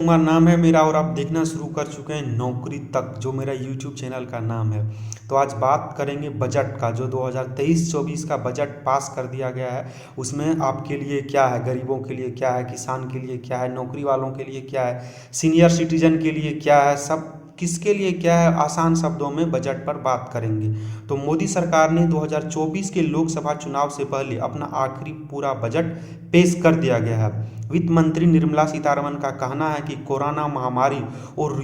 कुमार नाम है मेरा और आप देखना शुरू कर चुके हैं नौकरी तक, जो मेरा यूट्यूब चैनल का नाम है। तो आज बात करेंगे बजट का, जो 2023-24 का बजट पास कर दिया गया है। उसमें आपके लिए क्या है, गरीबों के लिए क्या है, किसान के लिए क्या है, नौकरी वालों के लिए क्या है, सीनियर सिटीजन के लिए क्या है, सब किसके लिए क्या है, आसान शब्दों में बजट पर बात करेंगे। तो मोदी सरकार ने 2024 के लोकसभा चुनाव से पहले अपना आखिरी पूरा बजट पेश कर दिया गया है। वित्त मंत्री निर्मला सीतारमण का कहना है कि कोरोना महामारी और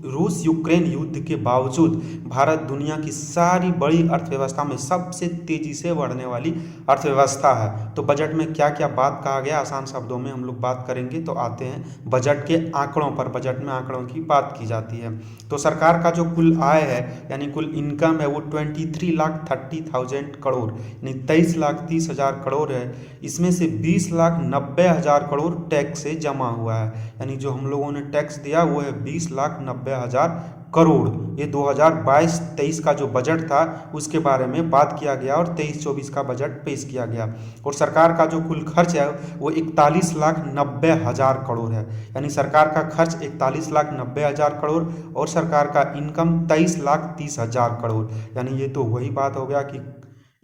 रूस यूक्रेन युद्ध के बावजूद भारत दुनिया की सारी बड़ी अर्थव्यवस्था में सबसे तेजी से बढ़ने वाली अर्थव्यवस्था है। तो बजट में क्या क्या बात कहा गया, आसान शब्दों में हम लोग बात करेंगे। तो आते हैं बजट के आंकड़ों पर। बजट में आंकड़ों की बात की जाती है। तो सरकार का जो कुल आय है यानी कुल इनकम है वो 23,30,000 करोड़ यानी 23,30,000 करोड़ है। इसमें से 20,90,000 करोड़ टैक्स से जमा हुआ है, यानी जो हम लोगों ने टैक्स दिया वो है 20,90,000 करोड़। ये 2022-23 का जो बजट था उसके बारे में बात किया गया और 23-24 का बजट पेश किया गया। और सरकार का जो कुल खर्च है वो 41,90,000 करोड़ है, यानी सरकार का खर्च 41,90,000 करोड़ और सरकार का इनकम 23,30,000 करोड़। यानी ये तो वही बात हो गया कि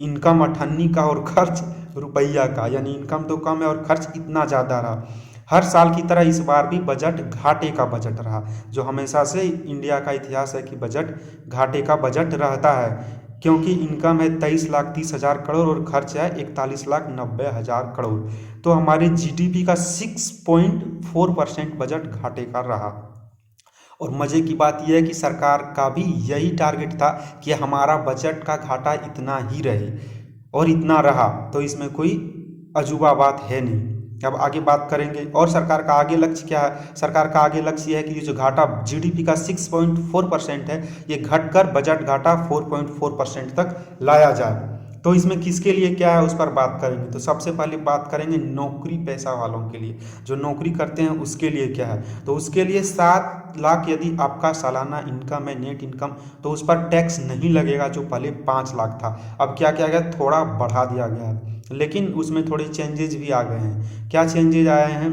इनकम अठन्नी का और खर्च रुपया का, यानी इनकम तो कम है और खर्च इतना ज़्यादा रहा। हर साल की तरह इस बार भी बजट घाटे का बजट रहा, जो हमेशा से इंडिया का इतिहास है कि बजट घाटे का बजट रहता है, क्योंकि इनकम है 23,30,000 करोड़ और खर्च है 41,90,000 करोड़। तो हमारे जीडीपी का 6.4% बजट घाटे का रहा। और मज़े की बात यह है कि सरकार का भी यही टारगेट था कि हमारा बजट का घाटा इतना ही रहे और इतना रहा, तो इसमें कोई अजूबा बात है नहीं। अब आगे बात करेंगे। और सरकार का आगे लक्ष्य क्या है, सरकार का आगे लक्ष्य यह है कि ये जो घाटा जीडीपी का 6.4% है ये घटकर बजट घाटा 4.4% तक लाया जाए। तो इसमें किसके लिए क्या है उस पर बात करेंगे। तो सबसे पहले बात करेंगे नौकरी पेशा वालों के लिए, जो नौकरी करते हैं उसके लिए क्या है। तो उसके लिए 7 लाख यदि आपका सालाना इनकम है, नेट इनकम, तो उस पर टैक्स नहीं लगेगा, जो पहले 5 लाख था। अब क्या किया गया, थोड़ा बढ़ा दिया गया है, लेकिन उसमें थोड़े चेंजेज भी आ गए हैं। क्या चेंजेज आए हैं,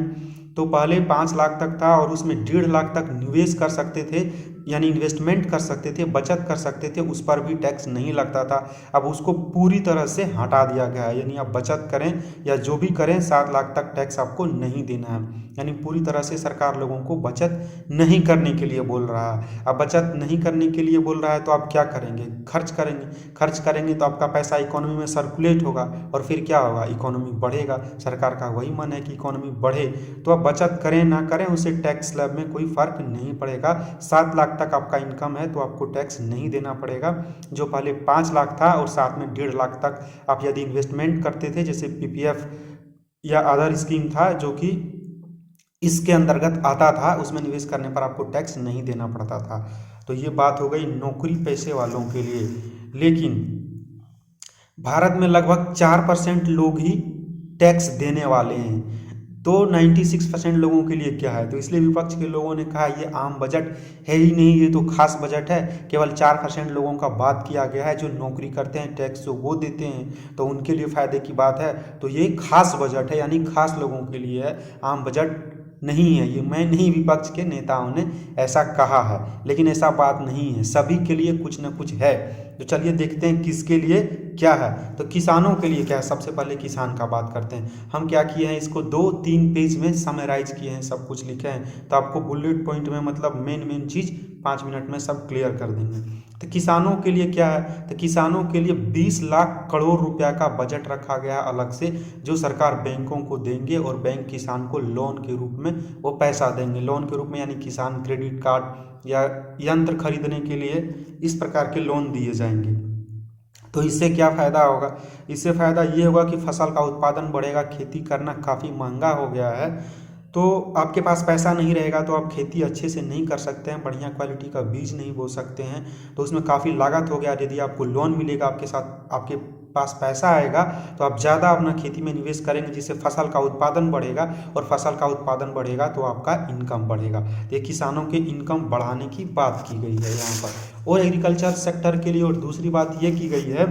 तो पहले 5 लाख तक था और उसमें 1.5 लाख तक निवेश कर सकते थे, यानी इन्वेस्टमेंट कर सकते थे, बचत कर सकते थे, उस पर भी टैक्स नहीं लगता था। अब उसको पूरी तरह से हटा दिया गया है, यानी आप बचत करें या जो भी करें 7 लाख तक टैक्स आपको नहीं देना है। यानी पूरी तरह से सरकार लोगों को बचत नहीं करने के लिए बोल रहा है। अब बचत नहीं करने के लिए बोल रहा है तो आप क्या करेंगे, खर्च करेंगे। खर्च करेंगे तो आपका पैसा इकोनॉमी में सर्कुलेट होगा और फिर क्या होगा, इकोनॉमी बढ़ेगा। सरकार का वही मन है कि इकोनॉमी बढ़े, तो आप बचत करें ना करें उससे टैक्स स्लैब में कोई फर्क नहीं पड़ेगा। 7 लाख तक आपका इनकम है तो आपको टैक्स नहीं देना पड़ेगा, जो पहले 5 लाख था और साथ में 1.5 लाख तक आप यदि इन्वेस्टमेंट करते थे, जैसे पीपीएफ या अदर स्कीम था जो कि इसके अंतर्गत आता था, उसमें निवेश करने पर आपको टैक्स नहीं देना पड़ता था। तो ये बात हो गई नौकरी पेशे वालों के लिए। लेकिन भारत में लगभग 4% लोग ही टैक्स देने वाले हैं, तो 96% लोगों के लिए क्या है। तो इसलिए विपक्ष के लोगों ने कहा ये आम बजट है ही नहीं, ये तो खास बजट है। केवल 4% लोगों का बात किया गया है, जो नौकरी करते हैं, टैक्स जो वो देते हैं, तो उनके लिए फ़ायदे की बात है। तो ये खास बजट है, यानी खास लोगों के लिए है, आम बजट नहीं है। ये मैं नहीं, विपक्ष के नेताओं ने ऐसा कहा है, लेकिन ऐसा बात नहीं है, सभी के लिए कुछ न कुछ है। तो चलिए देखते हैं किसके लिए क्या है। तो किसानों के लिए क्या है, सबसे पहले किसान का बात करते हैं। हम क्या किए हैं, इसको 2-3 पेज में समराइज किए हैं, सब कुछ लिखे हैं, तो आपको बुलेट पॉइंट में मतलब मेन चीज़ 5 मिनट में सब क्लियर कर देंगे। तो किसानों के लिए क्या है, तो किसानों के लिए 20 लाख करोड़ रुपया का बजट रखा गया अलग से, जो सरकार बैंकों को देंगे और बैंक किसान को लोन के रूप में वो पैसा देंगे। लोन के रूप में यानी किसान क्रेडिट कार्ड या यंत्र खरीदने के लिए इस प्रकार के लोन दिए जाएंगे। तो इससे क्या फ़ायदा होगा, इससे फ़ायदा ये होगा कि फसल का उत्पादन बढ़ेगा। खेती करना काफ़ी महंगा हो गया है, तो आपके पास पैसा नहीं रहेगा तो आप खेती अच्छे से नहीं कर सकते हैं, बढ़िया क्वालिटी का बीज नहीं बो सकते हैं, तो उसमें काफ़ी लागत हो गया। यदि आपको लोन मिलेगा, आपके साथ आपके पास पैसा आएगा, तो आप ज़्यादा अपना खेती में निवेश करेंगे, जिससे फसल का उत्पादन बढ़ेगा, और फसल का उत्पादन बढ़ेगा तो आपका इनकम बढ़ेगा। तो ये किसानों के इनकम बढ़ाने की बात की गई है यहाँ पर, और एग्रीकल्चर सेक्टर के लिए। और दूसरी बात ये की गई है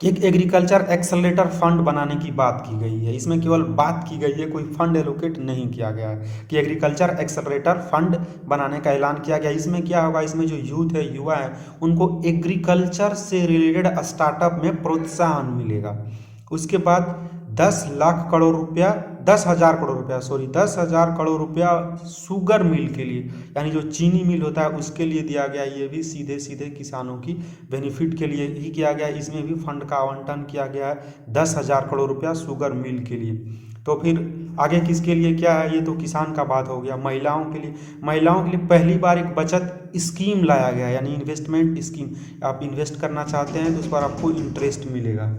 कि एक एग्रीकल्चर एक्सेलरेटर फंड बनाने की बात की गई है। इसमें केवल बात की गई है, कोई फंड एलोकेट नहीं किया गया है कि एग्रीकल्चर एक्सेलरेटर फंड बनाने का ऐलान किया गया। इसमें क्या होगा, इसमें जो यूथ है, युवा है, उनको एग्रीकल्चर से रिलेटेड स्टार्टअप में प्रोत्साहन मिलेगा। उसके बाद 10,000 करोड़ रुपया 10,000 करोड़ रुपया शुगर मिल के लिए, यानी जो चीनी मिल होता है उसके लिए दिया गया। ये भी सीधे सीधे किसानों की बेनिफिट के लिए ही किया गया। इसमें भी फंड का आवंटन किया गया है 10,000 करोड़ रुपया शुगर मिल के लिए। तो फिर आगे किसके लिए क्या है, ये तो किसान का बात हो गया। महिलाओं के लिए, महिलाओं के लिए पहली बार एक बचत स्कीम लाया गया है, यानी इन्वेस्टमेंट स्कीम। आप इन्वेस्ट करना चाहते हैं तो उस पर आपको इंटरेस्ट मिलेगा।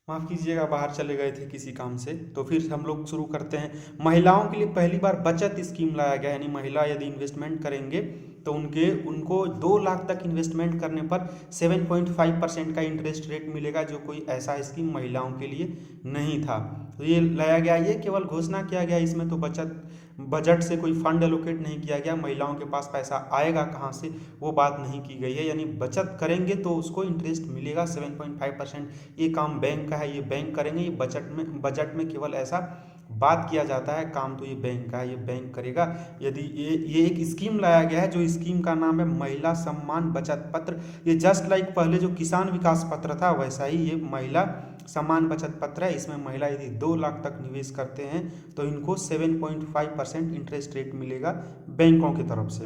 माफ़ कीजिएगा, बाहर चले गए थे किसी काम से। तो फिर हम लोग शुरू करते हैं। महिलाओं के लिए पहली बार बचत स्कीम लाया गया, यानी महिला यदि इन्वेस्टमेंट करेंगे तो उनको 2 लाख तक इन्वेस्टमेंट करने पर 7.5% का इंटरेस्ट रेट मिलेगा, जो कोई ऐसा स्कीम महिलाओं के लिए नहीं था। तो ये लाया गया, ये केवल घोषणा किया गया। इसमें तो बजट से कोई फंड एलोकेट नहीं किया गया। महिलाओं के पास पैसा आएगा कहाँ से, वो बात नहीं की गई है। यानी बचत करेंगे तो उसको इंटरेस्ट मिलेगा 7.5%। ये काम बैंक का है, ये बैंक करेंगे। ये बजट में केवल ऐसा बात किया जाता है, काम तो ये बैंक का है, ये बैंक करेगा। यदि ये एक स्कीम लाया गया है, जो स्कीम का नाम है महिला सम्मान बचत पत्र। ये जस्ट लाइक पहले जो किसान विकास पत्र था, वैसा ही ये महिला सम्मान बचत पत्र है। इसमें महिला यदि 2 लाख तक निवेश करते हैं तो इनको 7.5% इंटरेस्ट रेट मिलेगा बैंकों की तरफ से।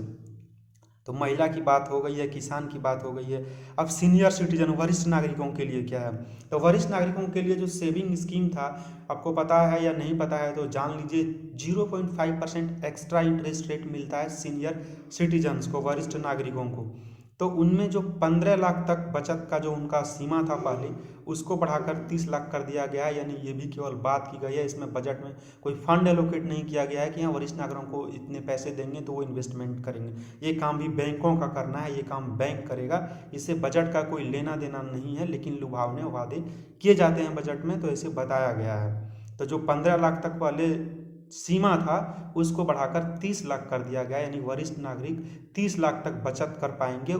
तो महिला की बात हो गई है, किसान की बात हो गई है। अब सीनियर सिटीजन, वरिष्ठ नागरिकों के लिए क्या है, तो वरिष्ठ नागरिकों के लिए जो सेविंग स्कीम था, आपको पता है या नहीं पता है तो जान लीजिए। 0.5% एक्स्ट्रा इंटरेस्ट रेट मिलता है सीनियर सिटीजन्स को, वरिष्ठ नागरिकों को। तो उनमें जो 15 लाख तक बचत का जो उनका सीमा था पहले, उसको बढ़ाकर 30 लाख कर दिया गया है। यानी ये भी केवल बात की गई है, इसमें बजट में कोई फंड एलोकेट नहीं किया गया है कि यहाँ वरिष्ठ नागरिकों को इतने पैसे देंगे तो वो इन्वेस्टमेंट करेंगे। ये काम भी बैंकों का करना है, ये काम बैंक करेगा। इससे बजट का कोई लेना देना नहीं है, लेकिन लुभावने वादे किए जाते हैं बजट में, तो ऐसे बताया गया है। तो जो 15 लाख तक वाले सीमा था उसको बढ़ाकर 30 लाख कर दिया गया, यानी वरिष्ठ नागरिक 30 लाख तक बचत कर पाएंगे।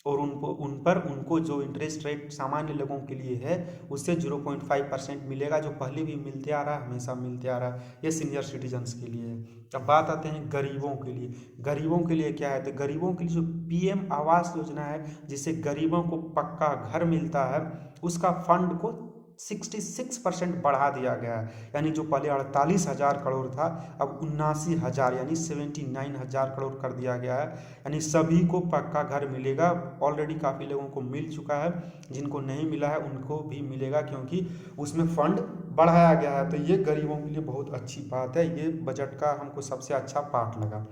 और उनको जो इंटरेस्ट रेट सामान्य लोगों के लिए है उससे 0.5% मिलेगा, जो पहले भी मिलते आ रहा है, हमेशा मिलते आ रहा है। ये सीनियर सिटीजन्स के लिए है। अब बात आते हैं गरीबों के लिए। गरीबों के लिए क्या है, तो गरीबों के लिए जो PM आवास योजना है, जिससे गरीबों को पक्का घर मिलता है, उसका फंड को 66% बढ़ा दिया गया है। यानी जो पहले 48,000 करोड़ था, अब 79,000 यानी 79,000 करोड़ कर दिया गया है। यानी सभी को पक्का घर मिलेगा। ऑलरेडी काफ़ी लोगों को मिल चुका है, जिनको नहीं मिला है उनको भी मिलेगा, क्योंकि उसमें फंड बढ़ाया गया है। तो ये गरीबों के लिए बहुत अच्छी बात है। ये बजट का हमको सबसे अच्छा पार्ट लगा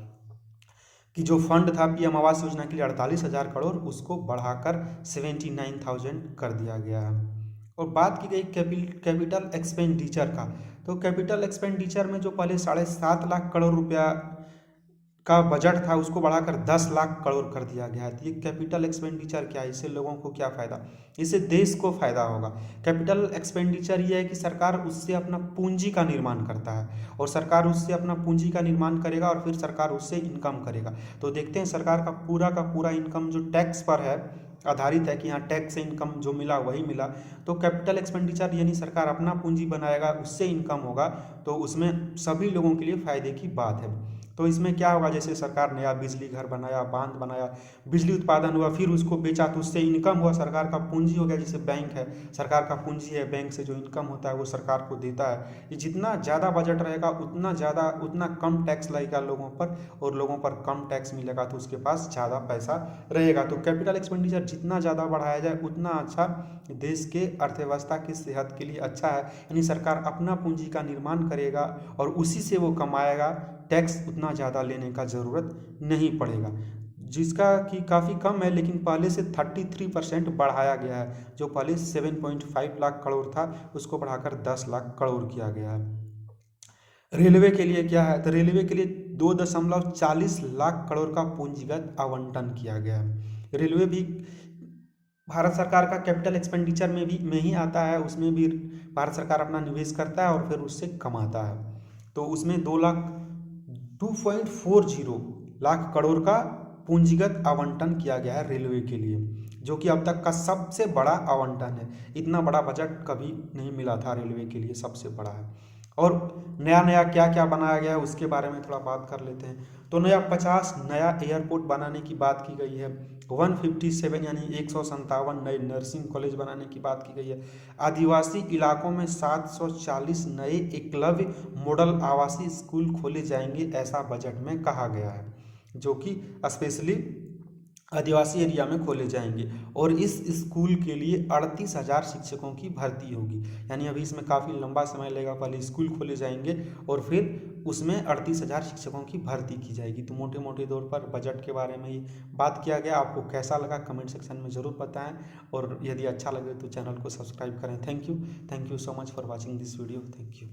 कि जो फंड था PM आवास योजना के लिए 48,000 करोड़, उसको बढ़ाकर 79,000 कर दिया गया है। और बात की गई कैपिटल एक्सपेंडिचर का, तो कैपिटल एक्सपेंडिचर में जो पहले 7.5 लाख करोड़ रुपया का बजट था, उसको बढ़ाकर 10 लाख करोड़ कर दिया गया है। तो ये कैपिटल एक्सपेंडिचर क्या है, इससे लोगों को क्या फ़ायदा, इससे देश को फ़ायदा होगा। कैपिटल एक्सपेंडिचर ये है कि सरकार उससे अपना पूंजी का निर्माण करता है, और सरकार उससे अपना पूंजी का निर्माण करेगा और फिर सरकार उससे इनकम करेगा। तो देखते हैं सरकार का पूरा इनकम जो टैक्स पर है आधारित है, कि यहाँ टैक्स से इनकम जो मिला वही मिला। तो कैपिटल एक्सपेंडिचर यानी सरकार अपना पूंजी बनाएगा, उससे इनकम होगा, तो उसमें सभी लोगों के लिए फ़ायदे की बात है। तो इसमें क्या होगा, जैसे सरकार नया बिजली घर बनाया, बांध बनाया, बिजली उत्पादन हुआ, फिर उसको बेचा तो उससे इनकम हुआ, सरकार का पूंजी हो गया। जैसे बैंक है, सरकार का पूंजी है, बैंक से जो इनकम होता है वो सरकार को देता है। ये जितना ज़्यादा बजट रहेगा उतना कम टैक्स लगेगा लोगों पर, और लोगों पर कम टैक्स मिलेगा तो उसके पास ज़्यादा पैसा रहेगा। तो कैपिटल एक्सपेंडिचर जितना ज़्यादा बढ़ाया जाए उतना अच्छा, देश के अर्थव्यवस्था की सेहत के लिए अच्छा है। यानी सरकार अपना पूंजी का निर्माण करेगा और उसी से वो कमाएगा, टैक्स उतना ज़्यादा लेने का ज़रूरत नहीं पड़ेगा, जिसका कि काफ़ी कम है, लेकिन पहले से 33% बढ़ाया गया है। जो पहले 7.5 लाख करोड़ था उसको बढ़ाकर 10 लाख करोड़ किया गया है। रेलवे के लिए क्या है, तो रेलवे के लिए 2.40 लाख करोड़ का पूंजीगत आवंटन किया गया है। रेलवे भी भारत सरकार का कैपिटल एक्सपेंडिचर में ही आता है, उसमें भी भारत सरकार अपना निवेश करता है और फिर उससे कमाता है। तो उसमें 2.40 लाख करोड़ का पूंजीगत आवंटन किया गया है रेलवे के लिए। जो कि अब तक का सबसे बड़ा आवंटन है। इतना बड़ा बजट कभी नहीं मिला था रेलवे के लिए, सबसे बड़ा है। और नया नया क्या क्या बनाया गया है उसके बारे में थोड़ा बात कर लेते हैं। तो 50 नया एयरपोर्ट बनाने की बात की गई है। 157 यानी 157 नए नर्सिंग कॉलेज बनाने की बात की गई है। आदिवासी इलाकों में 740 नए एकलव्य मॉडल आवासीय स्कूल खोले जाएंगे, ऐसा बजट में कहा गया है, जो कि स्पेशली आदिवासी एरिया में खोले जाएंगे। और इस स्कूल के लिए 38,000 शिक्षकों की भर्ती होगी। यानी अभी इसमें काफ़ी लंबा समय लगेगा, पहले स्कूल खोले जाएंगे और फिर उसमें 38,000 शिक्षकों की भर्ती की जाएगी। तो मोटे मोटे तौर पर बजट के बारे में ही बात किया गया। आपको कैसा लगा कमेंट सेक्शन में ज़रूर बताएं, और यदि अच्छा लगे तो चैनल को सब्सक्राइब करें। Thank you so much for watching this video. Thank you.